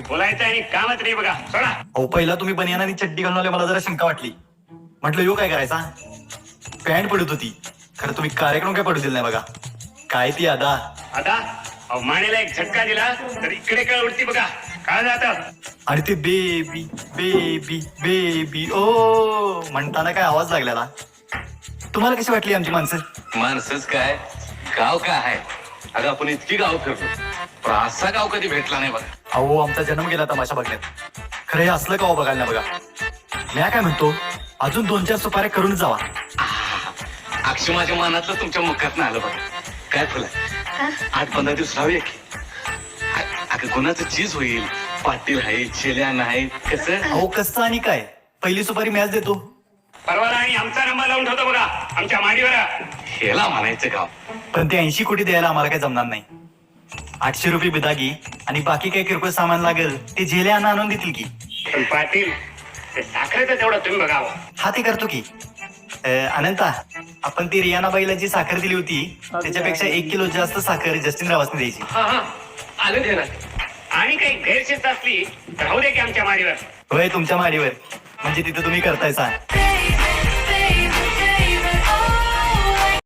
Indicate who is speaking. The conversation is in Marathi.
Speaker 1: बोलायचं आणि कामच नाही बघा. सोडा.
Speaker 2: अहो पहिला तुम्ही बनियान आणि चड्डी घालून आले, मला जरा शंका वाटली. म्हटलं यो काय करायचा, पॅन्ट पडत होती. खरं तुम्ही कार्यक्रम काय पडू दिला नाही बघा. काय ती अदा
Speaker 1: आता अहो मानेला एक झटका दिला तर इकडे कळ उडती बघा. काय जातं
Speaker 2: आणि ते बेबी बेबी बेबी ओ म्हणताना काय आवाज लागलेला. तुम्हाला कशी वाटली आमची माणसं?
Speaker 3: माणसंच काय, गाव काय आहे. अगं आपण इतकी गाव फिरलो, पण असा गाव कधी भेटला नाही बघा.
Speaker 2: अहो आमचा जन्म गेला तमाशा बघण्यात. खरं हे असलं का बघायला नाही बघा. मी काय म्हणतो, अजून 2-4 सुपाऱ्या करून जावा.
Speaker 3: अक्षय माझ्या मनातलं तुमच्या मुखात आलं बघा. काय फुलं 8-15 दिवस राहूया की. अगं कोणाचं चीज होईल. पाटील आहे, चेल्या नाही, कसं.
Speaker 2: अहो कसं आणि काय, पहिली सुपारी मॅच देतो.
Speaker 1: परवाला आणि आमचा नंबर लावून ठेवतो बघा आमच्या माडीवर.
Speaker 3: हेला म्हणायचं गाव.
Speaker 2: पण ते 80 कोटी द्यायला आम्हाला काही जमणार नाही. 800 रुपये बिदागी आणि बाकी काही किरकोळ सामान लागेल ते झेले आणून देतील की.
Speaker 1: पण पाटील ते साखरेचं तेवढं तुम्ही बघावं.
Speaker 2: हा ते करतो की. अनंता, आपण ती रियाना बाईला जी साखर दिली होती त्याच्यापेक्षा 1 किलो जास्त साखर जस्टिन रावासने द्यायची.
Speaker 1: हा हा आलं दे ना. आणि काही गैरशिस्त असली तर राहू दे की आमच्या माडीवर.
Speaker 2: होय तुमच्या माडीवर, म्हणजे तिथं तुम्ही करताय सा.